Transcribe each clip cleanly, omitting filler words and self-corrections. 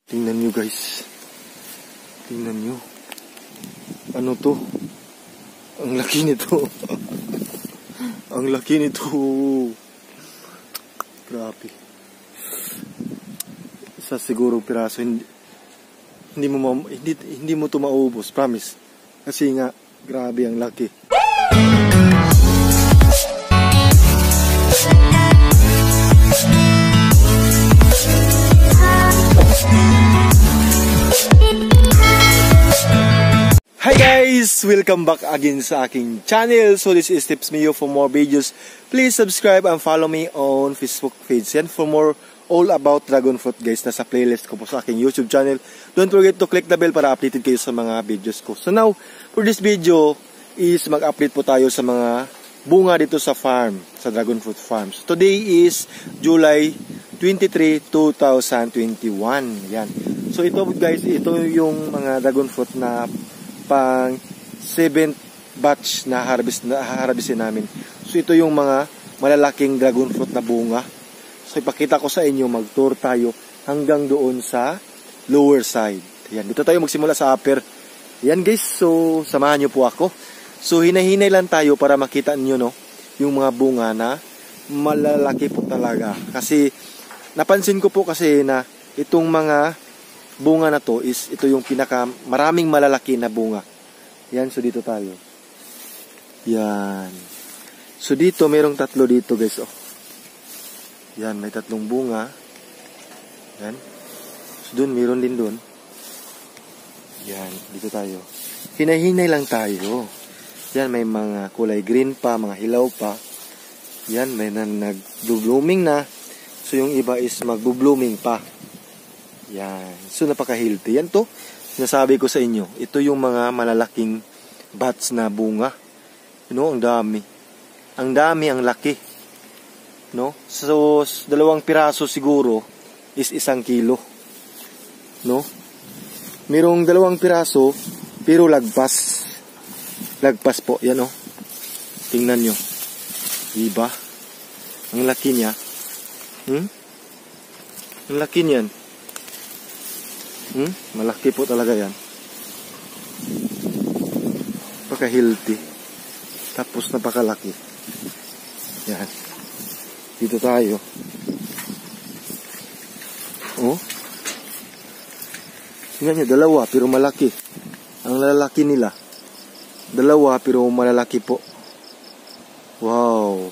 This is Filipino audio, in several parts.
Tingnan nyo guys. Tingnan nyo. Ano to? Ang laki nito. Ang laki nito. Grabe. Isa siguro piraso. Hindi mo to maubos. Promise. Kasi nga, grabe ang laki. Hi guys! Welcome back again sa aking channel. So this is Tips Mio. For more videos, please subscribe and follow me on Facebook page. And for more all about dragon fruit guys, nasa playlist ko po sa aking YouTube channel. Don't forget to click the bell para updated kayo sa mga videos ko. So now, for this video is mag-update po tayo sa mga bunga dito sa farm, sa dragon fruit farms. Today is July 23, 2021. Yan. So ito guys, ito yung mga dragon fruit na pang 7th batch na harvestin namin. So ito yung mga malalaking dragon fruit na bunga. So ipakita ko sa inyo, mag-tour tayo hanggang doon sa lower side. Yan, dito tayo magsimula sa upper. Yan guys, so samahan nyo po ako. So hinahinay lang tayo para makita nyo no, yung mga bunga na malalaki po talaga. Kasi napansin ko po kasi na itong mga bunga na to is ito yung pinaka maraming malalaki na bunga. Yan, so dito tayo. Yan. So dito mayroong tatlo dito guys, oh. Yan, may tatlong bunga. Yan. So doon mayroon din doon. Yan, dito tayo. Hinahinay lang tayo. Yan, may mga kulay green pa, mga hilaw pa. Yan, may nag-blooming na. So yung iba is mag-blooming pa. Yan. So napaka-healthy. Yan to. Sinasabi ko sa inyo. Ito yung mga malalaking bats na bunga. You know, ang dami. Ang dami, ang laki. No? So, 2 piraso siguro is 1 kilo. No? Merong 2 piraso pero lagpas. Lagpas po. Yan o. Tingnan nyo. Diba? Ang laki niya. Ang laki niyan. Malaki po talaga yan. Napaka-healthy. Tapos napakalaki. Yan. Dito tayo. Oh. Tingnan nyo, 2 pero malaki. Ang lalaki nila. 2 pero malalaki po. Wow.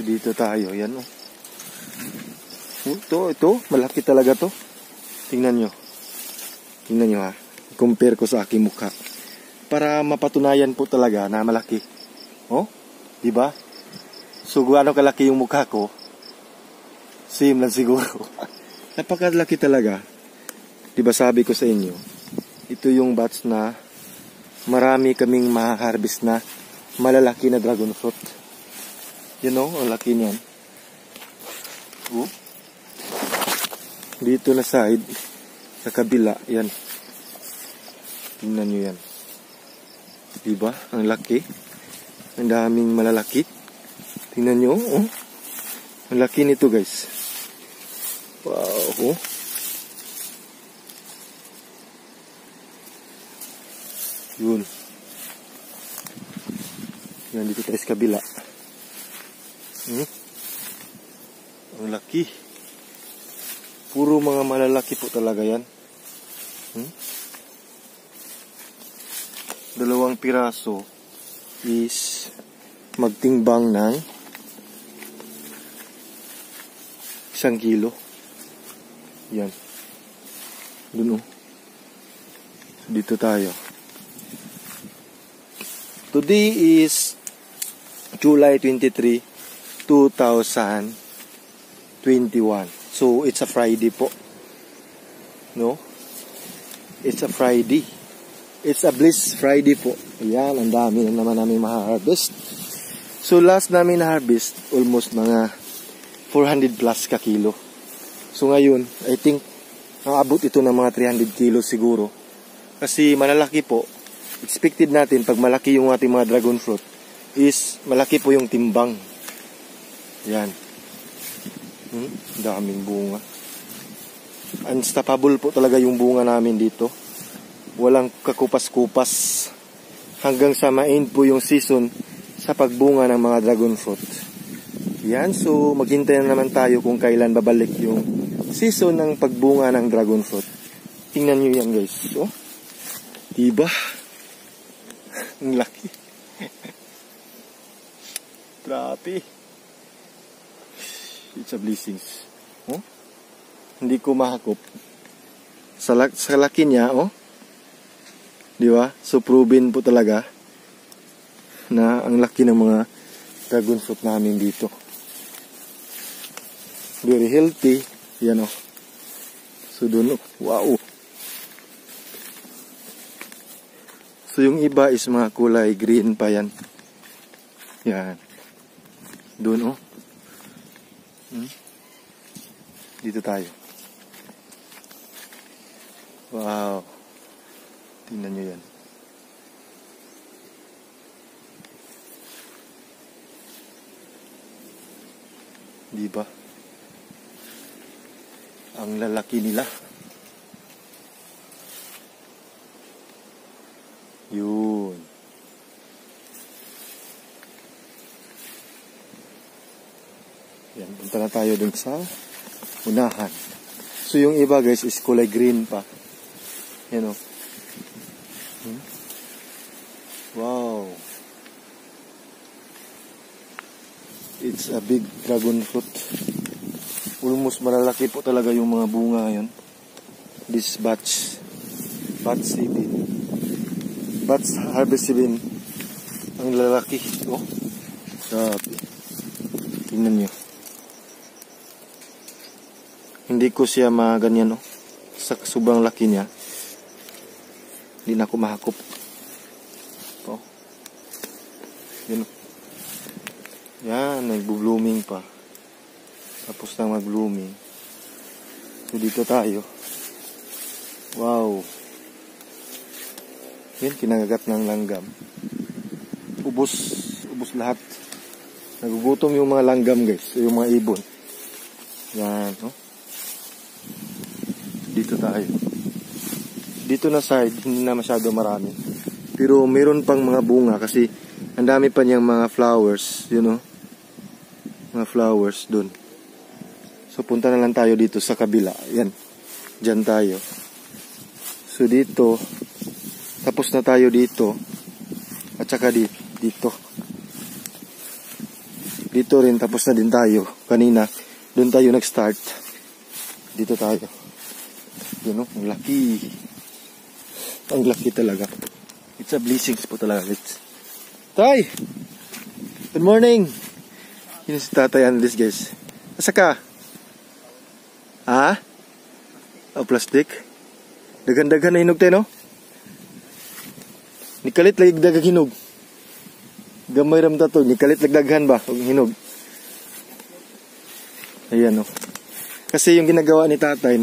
Dito tayo. Yan oh. Ito, malaki talaga to. Tingnan nyo. Tingnan nyo ha. Compare ko sa aking mukha. Para mapatunayan po talaga na malaki. Oh, diba? So, gaano kalaki yung mukha ko, same lang siguro. Napakalaki talaga. Diba sabi ko sa inyo, ito yung batch na marami kaming ma-harvest na malalaki na dragon fruit. You know, ang laki niyan. Oh. Dito na side, sa kabila, yan. Tingnan nyo yan. Diba? Ang laki. Ang daming malalaki. Tingnan nyo, oh. Ang laki nito guys. Wow, oh. Yun. Yan, dito tayo sa kabila. Ang laki. Puro mga malalaki po talaga yan. 2 piraso is magtimbang ng 1 kilo. Yan. Dun oh. Dito tayo. Today is July 23, 2021. So, it's a Friday po. No? It's a Friday. It's a Bliss Friday po. Ayan, ang dami na naman namin ma-harvest. So, last namin na-harvest, almost mga 400 plus ka kilo. So, ngayon, I think, nakabot ito ng mga 300 kilo siguro. Kasi malalaki po. Expected natin, pag malaki yung ating mga dragon fruit, is malaki po yung timbang. Ayan. Daming bunga. Unstoppable po talaga yung bunga namin dito. Walang kakupas-kupas. Hanggang sa ma-end po yung season sa pagbunga ng mga dragon fruit. Yan, so maghintay na naman tayo kung kailan babalik yung season ng pagbunga ng dragon fruit. Tingnan nyo yan guys. So, diba? Ang laki. Grabe. It's a blessings. Oh? Hindi ko mahakop. Sa laki niya, oh. Di ba? So, proven po talaga na ang laki ng mga dragon fruit namin dito. Very healthy. Yan, oh. So, dun, oh. Wow. So, yung iba is mga kulay green pa yan. Yan. Dun, oh. Dito tayo. Wow. Tingnan nyo yan. Diba? Ang lalaki nila. Yun. Yan. Punta na tayo dun sa unahan. So yung iba guys is kulay green pa. Yan o. Wow. It's a big dragon fruit. Almost malalaki po talaga yung mga bunga yun. This batch. Batch 7. Batch harvest 7. Ang lalaki. Oh. Grabe. Tingnan nyo. Hindi ko siya maganyan, oh. Sa sobrang laki niya. Hindi na ako mahakop. Oh. Yan. Yan, nagbo-blooming pa. Tapos na mag-blooming. So, dito tayo. Wow. Yan, kinagagat ng langgam. Ubos lahat. Nagugutom yung mga langgam, guys. Yung mga ibon. Yan, oh. Dito tayo. Dito na side, hindi na masyado marami. Pero meron pang mga bunga kasi ang dami pa niyang mga flowers, you know. Mga flowers dun. So punta na lang tayo dito sa kabila. Yan. Diyan tayo. So dito, tapos na tayo dito. At saka dito. Dito rin, tapos na din tayo. Kanina, dun tayo nag-start. Dito tayo. Yun, ang laki. Ang laki talaga. It's a blessings po talaga. Tay! Good morning! Yun si Tatay Andres, guys. Asa ka? Ha? Oh, plastic? Dagan-dagan na hinog tayo, no? Nikalit lagi dagang hinog. Gamay ram tato. Nikalit lagdaghan ba? Huwag hinog. Ayan, no? Kasi yung ginagawa ni Tatay,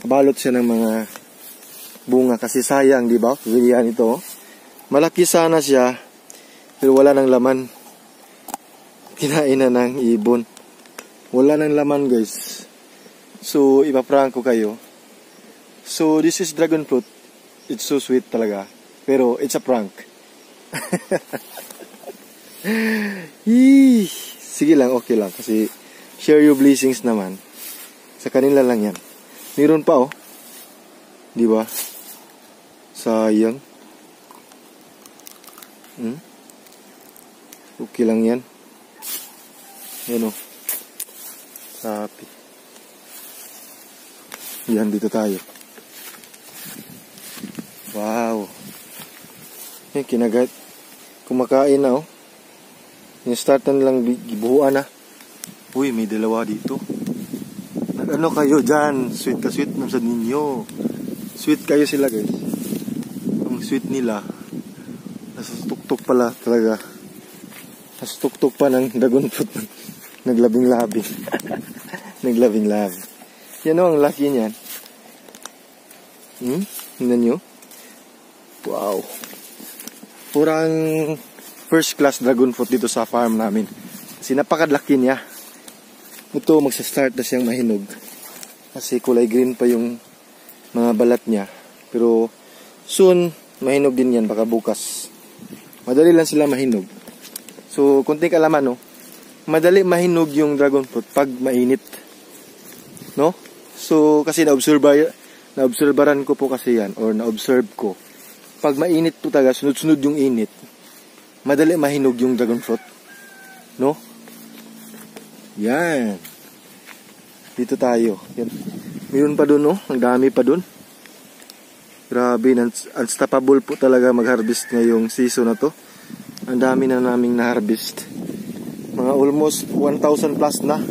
balot siya ng mga bunga kasi sayang, di ba? Yan ito. Malaki sana siya pero wala nang laman. Kinain na ng ibon. Wala nang laman, guys. So, ipaprank ko kayo. So, this is dragon fruit. It's so sweet talaga. Pero, it's a prank. Sige lang, okay lang. Kasi, share your blessings naman. Sa kanila lang yan. Meron pa, oh. Di ba? Sayang. Okay lang yan. Yan, oh. Sapi. Yan, dito tayo. Wow. Yan, kinagat. Kumakain na, oh. Yung startan lang gibuhuan na. Uy, may dalawa dito. Ano kayo dyan? Sweet ka sweet naman sa ninyo. Sweet kayo sila, guys. Ang sweet nila. Nasa tuktok pala talaga. Nasa tuktok pa ng dragon fruit. Naglabing-labing. Naglabing-labing. Yan o, ang laki niyan. Tingnan nyo. Wow. Purang first class dragon fruit dito sa farm namin. Kasi napakadlaki niya. ito magsa-start na siyang mahinog. Kasi kulay green pa yung mga balat niya. Pero soon, mahinog din yan, baka bukas. Madali lang sila mahinog. So, kunting kalaman, no? Madali mahinog yung dragon fruit pag mainit. No? So, kasi naobserbaran ko po kasi yan, or na-observe ko. Pag mainit po talaga, sunod-sunod yung init, madali mahinog yung dragon fruit. No? Yan. Dito tayo. Yan. Mayroon pa dun, no? Ang dami pa dun. Grabe, unstoppable po talaga mag-harvest ngayong season na to. Ang dami na naming na-harvest. Mga almost 1,000 plus na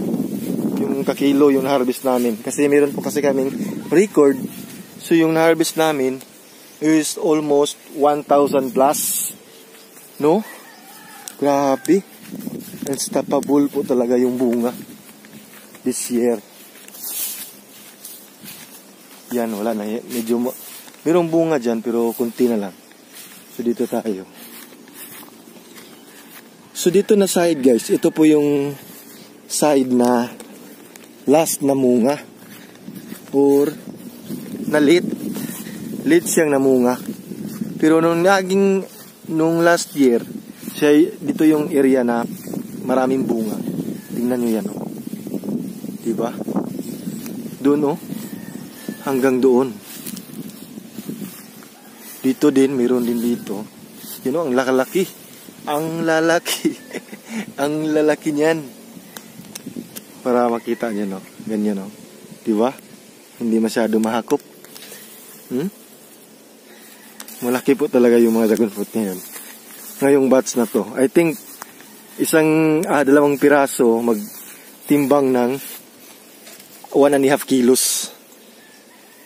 yung kakilo yung na-harvest namin. Kasi mayroon po kasi kaming record. So yung na-harvest namin is almost 1,000 plus. No? Grabe. Unstoppable po talaga yung bunga this year. Yan, wala na. Medyo mayroong bunga dyan, pero kunti na lang. So, dito tayo. So, dito na side, guys. Ito po yung side na last na munga. Or, na late. Late siyang namunga. Pero nung last year, dito yung area na maraming bunga. Tingnan nyo yan, oh. Diba? Doon, oh. Hanggang doon. Dito din, mayroon din dito. You know, ang lalaki. Ang lalaki. Ang lalaki niyan. Para makita niyo, no? Ganyan, no? Diba? Hindi masyado mahakop. Malaki po talaga yung mga dragon fruit ngayon. Ngayong batch na to. I think, dalawang piraso magtimbang ng 1.5 kilos.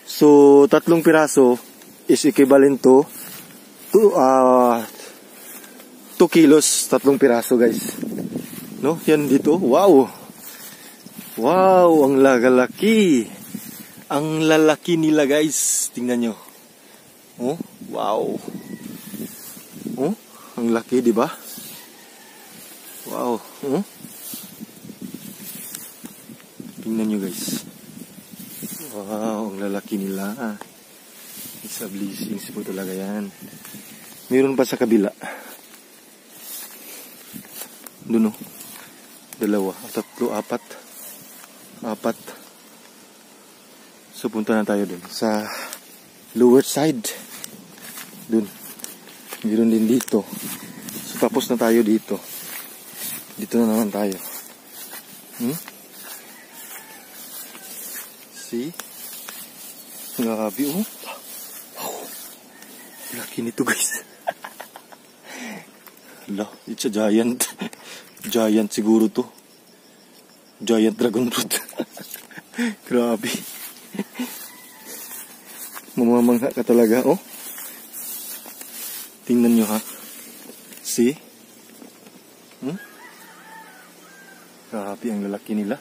So, 3 piraso is equivalent to 2 kilos, 3 piraso, guys. No? Yan dito. Wow! Wow! Ang lalaki! Ang lalaki nila, guys. Tingnan nyo. Oh? Wow! Oh? Ang laki, di ba? Wow! Oh? Tingnan nyo, guys. Wow, ang lalaki nila. It's a blessings po talaga yan. Mayroon pa sa kabila. Doon, 2, 3, 4. So, punta na tayo dun sa lower side. Dun. Mayroon din dito. So, tapos na tayo dito. Dito na naman tayo. See? Grabe, oh. Wow. Laki nito, guys. It's a giant. Giant siguro to. Giant dragon fruit. Grabe. Mamamangha ka talaga, oh. Tingnan nyo, ha. See? Grabe, ang lalaki nila.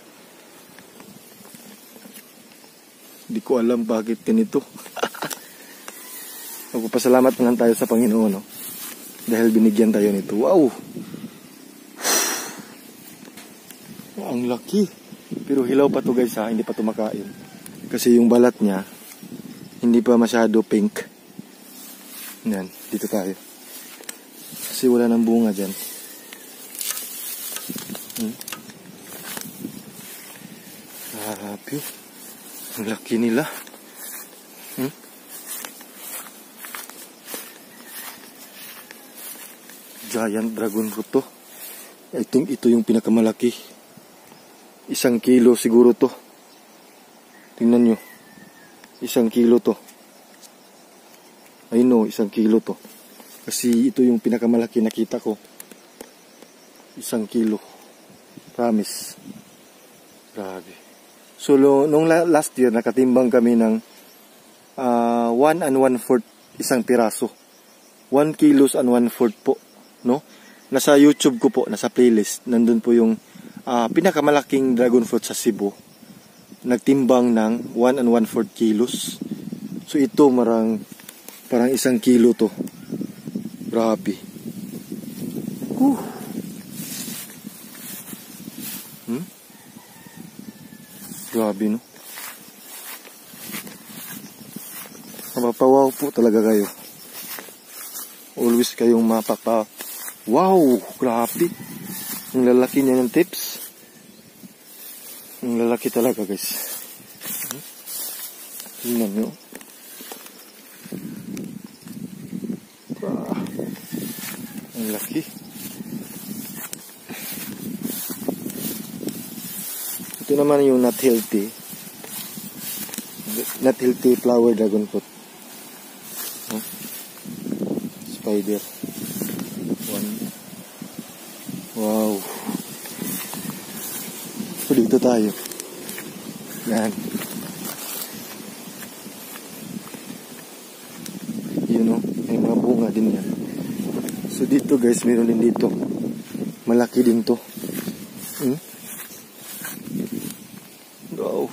Hindi ko alam bakit ganito. Magpapasalamat na lang tayo sa Panginoon, no? Dahil binigyan tayo nito. Wow! Ang laki. Pero hilaw pa to, guys, ha? Hindi pa to makain. Kasi yung balat niya, hindi pa masyado pink. Yan, dito tayo. Kasi wala nang bunga dyan. Grabe. Ang laki nila. Giant dragon fruit to. I think ito yung pinakamalaki. 1 kilo siguro to. Tingnan nyo. 1 kilo to. I know, 1 kilo to. Kasi ito yung pinakamalaki nakita ko. 1 kilo. Promise. Grabe. So, nung last year, nakatimbang kami ng 1 1/4 isang piraso. 1 kilos and 1/4 po. No? Nasa YouTube ko po, nasa playlist. Nandun po yung pinakamalaking dragon fruit sa Cebu. Nagtimbang ng 1 1/4 kilos. So, ito parang 1 kilo to. Grabe. Grabe, no? Mapapawaw po talaga kayo. Always kayong mapapa... Wow! Grabe! Ang lalaki niya ng tips. Ang lalaki talaga, guys. Tingnan nyo. Ang laki. Ito naman yung not healthy. Not healthy flower dragon fruit. Spider. One. Wow. So dito tayo. Yan. You know, may mga bunga din yan. So dito guys, meron din dito. Malaki din to. Wow.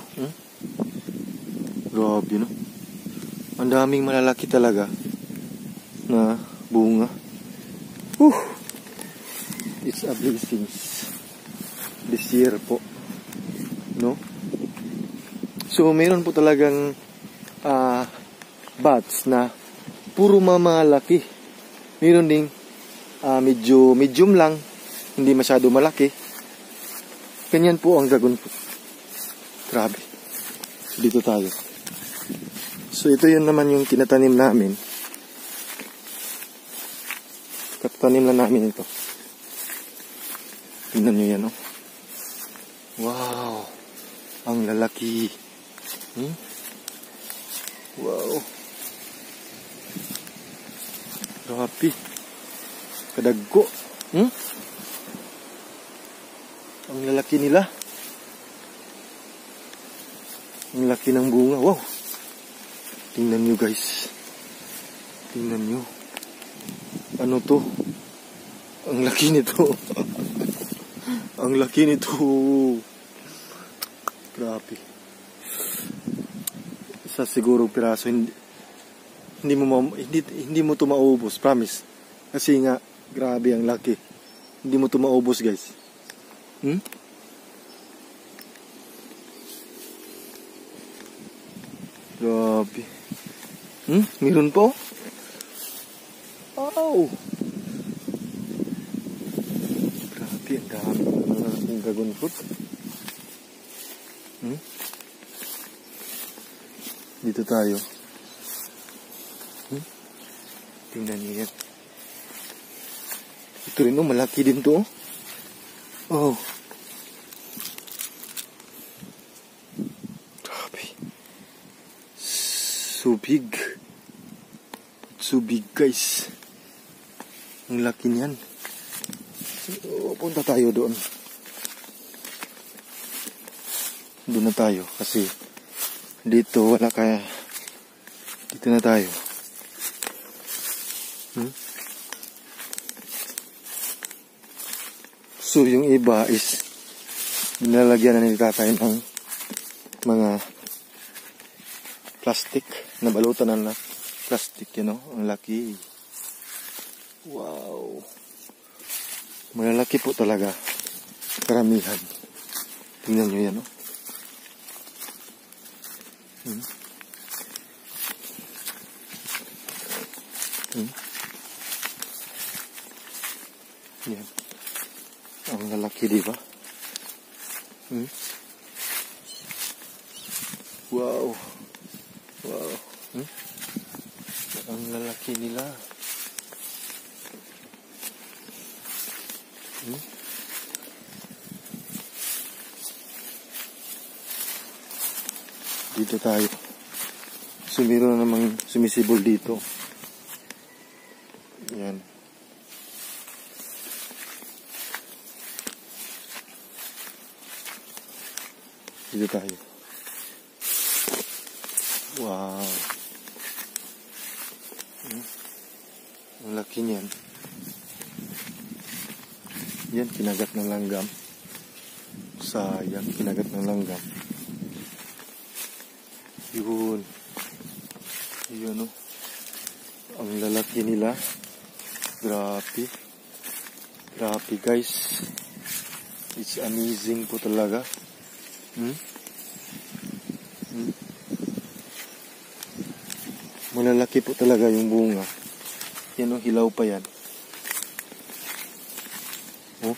Grabe, no? Ang daming malalaki talaga na bunga. It's a blessing this year po, no? So meron po talagang bats na puro mamalaki. Meron ding medyo medium lang, hindi masyado malaki. Ganyan po ang dragon fruit. Grabe. Dito tayo. So ito yun naman yung tinatanim namin. Tanim lang namin ito. Tingnan nyo yan, no? Wow! Ang lalaki. Wow! Grabe. Kadagko. Ang lalaki nila. Ang laki ng bunga. Wow! Tingnan nyo, guys. Tingnan nyo. Ano to? Ang laki nito. Ang laki nito. Grabe. Isa siguro piraso. Hindi mo to maubos. Promise. Kasi nga, grabe ang laki. Hindi mo to maubos, guys. Grabe. Meron po? Wow! Grabe, ang dami ng dragon fruit. Dito tayo. Tingnan niyo yan. Ito rin, oh, malaki din to. Oh. Grabe. So big. So big, guys. Ang laki niyan. So, punta tayo doon. Doon na tayo kasi dito wala kaya. Dito na tayo. So yung iba is nilalagyan na nila tayo ng mga plastic na balutan na plastic, you know. Ang laki. Wow. Malalaki po talaga. Karamihan. Tingnan nyo yan, no? Yan. Ang lalaki, di ba? Wow. Wow. Ang lalaki nila. Dito tayo. So meron na namang sumisibol dito. Yan. Dito tayo. Wow. Ang laki niyan. Yan, kinagat ng langgam. Sayang, kinagat ng langgam. Yun. Yun, no? Ang lalaki nila. Grabe. Grabe, guys. It's amazing po talaga. Malalaki po talaga yung bunga. Yan o, hilaw pa yan. Oh.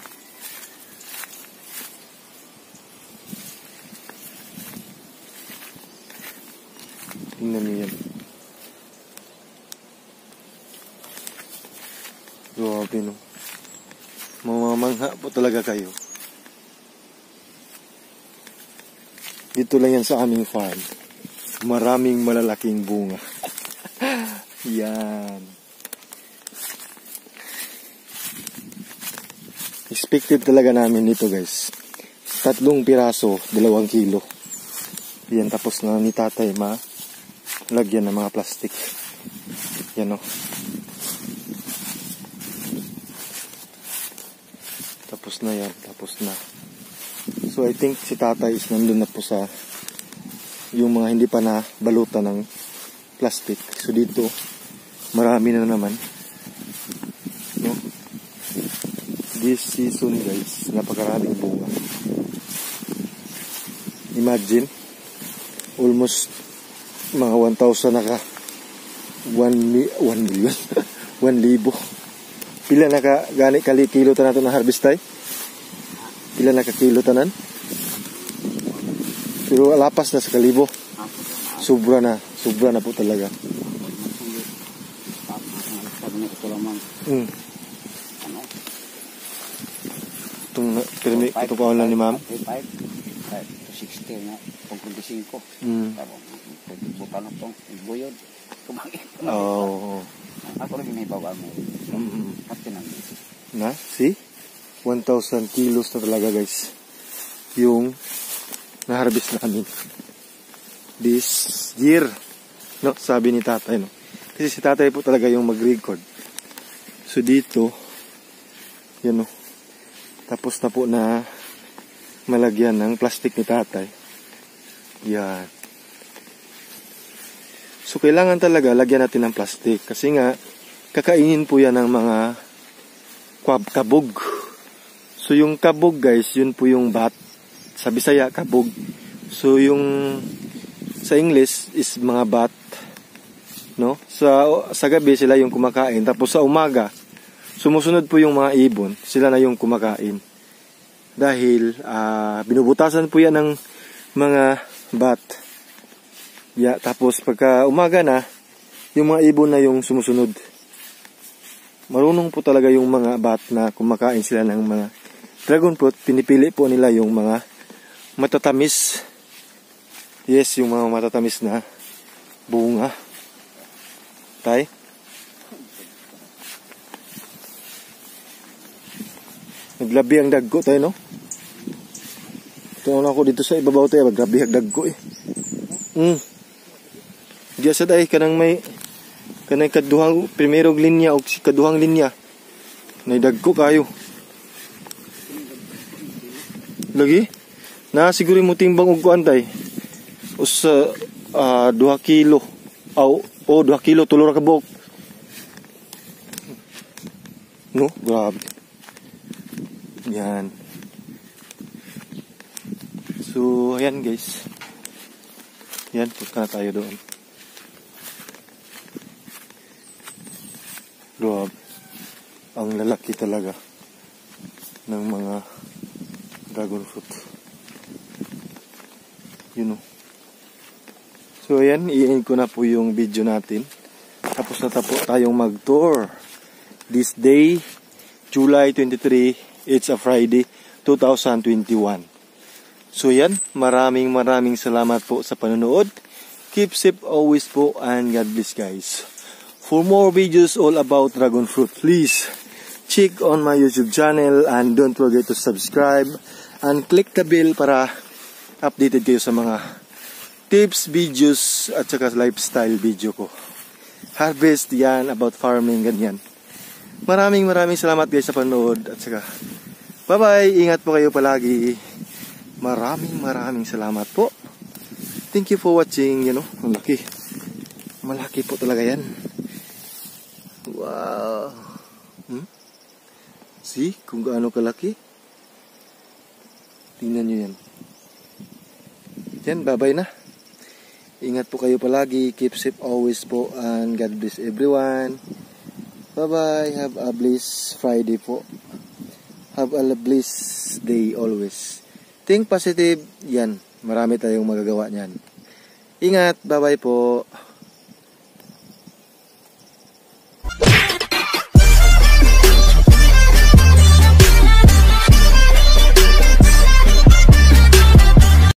Tingnan niyo yan. Grabe no. Mamamangha po talaga kayo. Dito lang yan sa aming farm. Maraming malalaking bunga. Yan. Expected talaga namin dito guys. 3 piraso, 2 kilo. Yan, tapos na ni tatay lagyan ng mga plastic. Yan o. Tapos na yan, tapos na. So I think si tatay is nandun na po sa yung mga hindi pa na balutan ng plastic. So dito, marami na naman. No? This season guys, napakaraming bunga. Imagine, almost mga 1,000 na ka. 1 million. 1,000. Pila na ka gani kilo tanan to na harvest tay? Pila na ka kilo tanan? Pero lapas na sa kalibo. Sobra na po talaga. Ito pa lang ni ma'am. 60 na, 25. Bukan itong buyod. Oo. Ako rin may bawa mo. Pati nang. Na, see? 1,000 kilos na talaga guys. Yung na-harvest namin. This year. No, sabi ni tatay, no? Kasi si tatay po talaga yung mag-record. So dito, yan no. Tapos na po na malagyan ng plastic ni tatay. Yan. So kailangan talaga lagyan natin ng plastic. Kasi nga, kakainin po yan ng mga kabog. So yung kabog guys, yun po yung bat. Sa Bisaya, kabog. So yung sa English is mga bat. No? Sa gabi sila yung kumakain. Tapos sa umaga, sumusunod po yung mga ibon. Sila na yung kumakain. Dahil binubutasan po yan ng mga bat. Yeah, tapos pagka umaga na, yung mga ibon na yung sumusunod. Marunong po talaga yung mga bat na kumakain sila ng mga dragon fruit. Pinipili po nila yung mga matatamis. Yes, yung mga matatamis na bunga. Tay? Naglabi ang dagko tayo, no? Ito na ako dito sa ibabaw tayo. Naglabi ang dagko eh. Diya sa tayo, kanang may kanang kaduhang primerong linya o kaduhang linya. Naidagko kayo. Lagi? Na siguro mo timbang og kuan tay. Usa 2 kilo. O 2 kilo tulo ra ka buok. No, grabe. Yan. So, ayan guys. Yan, punta na tayo doon. Grabe. Ang lalaki talaga ng mga dragon fruit. You know. So, ayan. I-end ko na po yung video natin. Tapos na tayong mag-tour. This day, July 23, it's a Friday, 2021. So yan, maraming salamat po sa panonood. Keep safe always po and God bless guys. For more videos all about dragon fruit, please check on my YouTube channel and don't forget to subscribe and click the bell para updated kayo sa mga tips, videos at saka lifestyle video ko. Harvest yan, about farming, ganyan. Maraming salamat guys sa panonood at saka bye bye, ingat po kayo palagi. Maraming salamat po. Thank you for watching, you know. Ang laki. Malaki po talaga yan. Wow. See kung gaano kalaki. Tingnan nyo yan. Yan, bye bye na. Ingat po kayo palagi. Keep safe always po. And God bless everyone. Bye-bye. Have a blessed Friday po. Have a blessed day always. Think positive. Yan. Marami tayong magagawa niyan. Ingat. Bye-bye po.